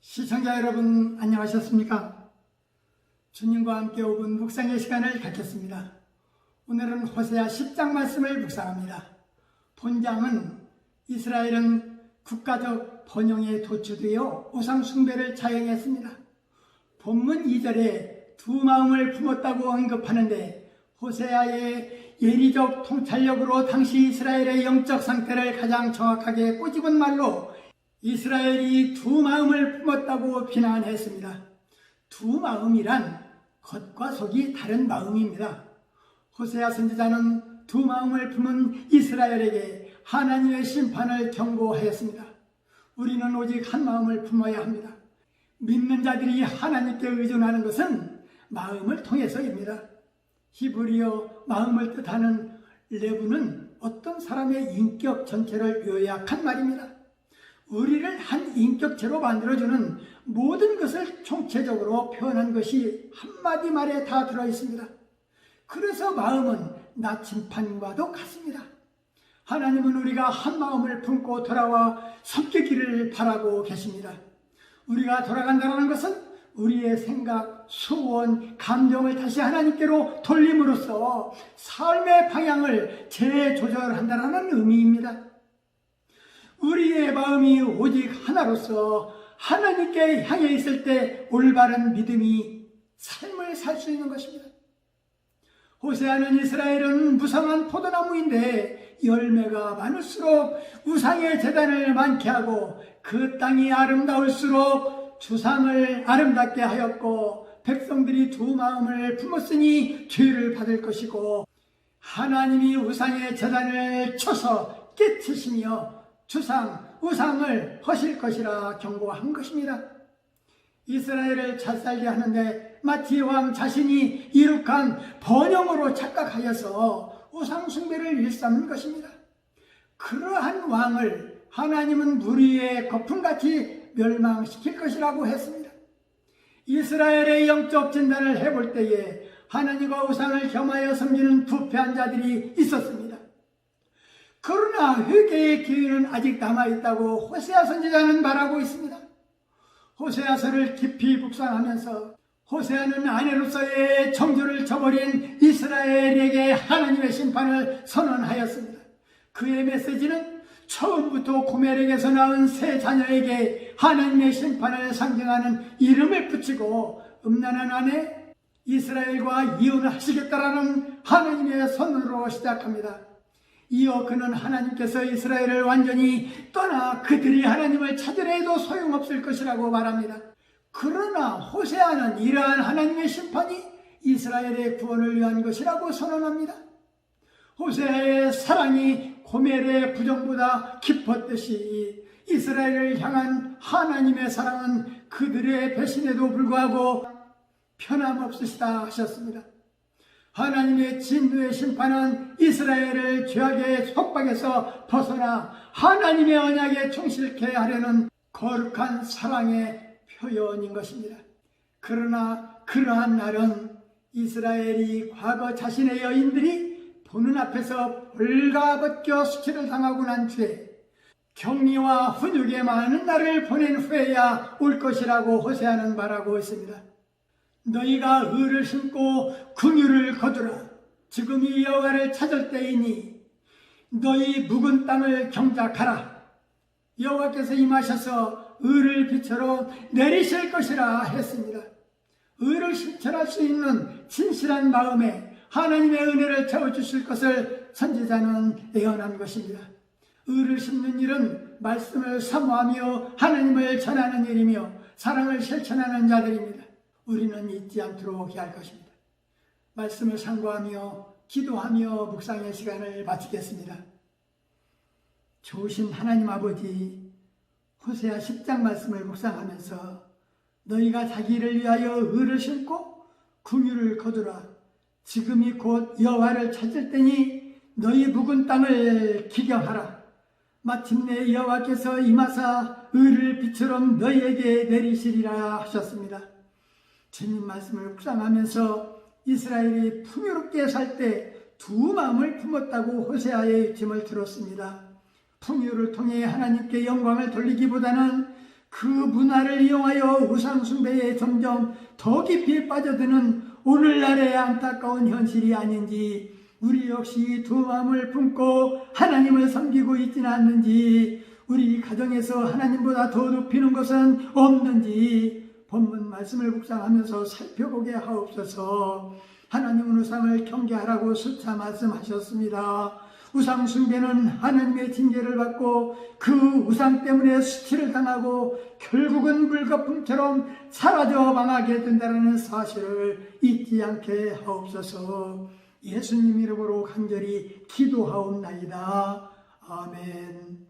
시청자 여러분 안녕하셨습니까? 주님과 함께 5분 묵상의 시간을 갖겠습니다. 오늘은 호세아 10장 말씀을 묵상합니다. 본장은 이스라엘은 국가적 번영에 도취되어 우상 숭배를 자행했습니다. 본문 2절에 두 마음을 품었다고 언급하는데 호세아의 예리적 통찰력으로 당시 이스라엘의 영적 상태를 가장 정확하게 꼬집은 말로 이스라엘이 두 마음을 품었다고 비난했습니다. 두 마음이란 겉과 속이 다른 마음입니다. 호세아 선지자는 두 마음을 품은 이스라엘에게 하나님의 심판을 경고하였습니다. 우리는 오직 한 마음을 품어야 합니다. 믿는 자들이 하나님께 의존하는 것은 마음을 통해서입니다. 히브리어 마음을 뜻하는 레브는 어떤 사람의 인격 전체를 요약한 말입니다. 우리를 한 인격체로 만들어주는 모든 것을 총체적으로 표현한 것이 한마디 말에 다 들어있습니다. 그래서 마음은 나침판과도 같습니다. 하나님은 우리가 한 마음을 품고 돌아와 섬기기를 바라고 계십니다. 우리가 돌아간다는 것은 우리의 생각, 소원, 감정을 다시 하나님께로 돌림으로써 삶의 방향을 재조절한다는 의미입니다. 우리의 마음이 오직 하나로서 하나님께 향해 있을 때 올바른 믿음이 삶을 살 수 있는 것입니다. 호세아는 이스라엘은 무성한 포도나무인데 열매가 많을수록 우상의 제단을 많게 하고 그 땅이 아름다울수록 주상을 아름답게 하였고 백성들이 두 마음을 품었으니 죄를 받을 것이고 하나님이 우상의 제단을 쳐서 깨치시며 우상을 허실 것이라 경고한 것입니다. 이스라엘을 잘살게 하는데 마치 왕 자신이 이룩한 번영으로 착각하여서 우상 숭배를 일삼는 것입니다. 그러한 왕을 하나님은 물 위에 거품같이 멸망시킬 것이라고 했습니다. 이스라엘의 영적 진단을 해볼 때에 하나님과 우상을 겸하여 섬기는 부패한 자들이 있었습니다. 그러나 회개의 기회는 아직 남아있다고 호세아 선지자는 말하고 있습니다. 호세아서를 깊이 묵상하면서 호세아는 아내로서의 정조를 저버린 이스라엘에게 하나님의 심판을 선언하였습니다. 그의 메시지는 처음부터 고멜에게서 낳은 세 자녀에게 하나님의 심판을 상징하는 이름을 붙이고 음란한 아내 이스라엘과 이혼을 하시겠다라는 하나님의 선언으로 시작합니다. 이어 그는 하나님께서 이스라엘을 완전히 떠나 그들이 하나님을 찾으려 해도 소용없을 것이라고 말합니다. 그러나 호세아는 이러한 하나님의 심판이 이스라엘의 구원을 위한 것이라고 선언합니다. 호세아의 사랑이 고멜의 부정보다 깊었듯이 이스라엘을 향한 하나님의 사랑은 그들의 배신에도 불구하고 변함없으시다 하셨습니다. 하나님의 진노의 심판은 이스라엘을 죄악의 속박에서 벗어나 하나님의 언약에 충실케 하려는 거룩한 사랑의 표현인 것입니다. 그러나 그러한 날은 이스라엘이 과거 자신의 여인들이 보는 앞에서 벌가벗겨 수치를 당하고 난 뒤에 격리와 훈육에 많은 날을 보낸 후에야 올 것이라고 호세아는 말하고 있습니다. 너희가 의를 심고 긍휼을 거두라. 지금이 여호와를 찾을 때이니 너희 묵은 땅을 경작하라. 여호와께서 임하셔서 의를 빛으로 내리실 것이라 했습니다. 의를 실천할 수 있는 진실한 마음에 하나님의 은혜를 채워주실 것을 선지자는 예언한 것입니다. 의를 심는 일은 말씀을 사모하며 하나님을 전하는 일이며 사랑을 실천하는 자들입니다. 우리는 잊지 않도록 해야 할 것입니다. 말씀을 상고하며 기도하며 묵상의 시간을 마치겠습니다. 좋으신 하나님 아버지, 호세아 10장 말씀을 묵상하면서 너희가 자기를 위하여 의를 심고 긍휼을 거두라. 지금이 곧 여호와를 찾을 때니 너희 묵은 땅을 기경하라. 마침내 여호와께서 임하사 의를 빛처럼 너희에게 내리시리라 하셨습니다. 주님 말씀을 묵상하면서 이스라엘이 풍요롭게 살 때 두 마음을 품었다고 호세아의 입침을 들었습니다. 풍요를 통해 하나님께 영광을 돌리기보다는 그 문화를 이용하여 우상숭배에 점점 더 깊이 빠져드는 오늘날의 안타까운 현실이 아닌지, 우리 역시 두 마음을 품고 하나님을 섬기고 있지는 않는지, 우리 가정에서 하나님보다 더 높이는 것은 없는지 본문 말씀을 묵상하면서 살펴보게 하옵소서. 하나님은 우상을 경계하라고 수차 말씀하셨습니다. 우상 숭배는 하나님의 징계를 받고 그 우상 때문에 수치를 당하고 결국은 물거품처럼 사라져 망하게 된다는 사실을 잊지 않게 하옵소서. 예수님 이름으로 간절히 기도하옵나이다. 아멘.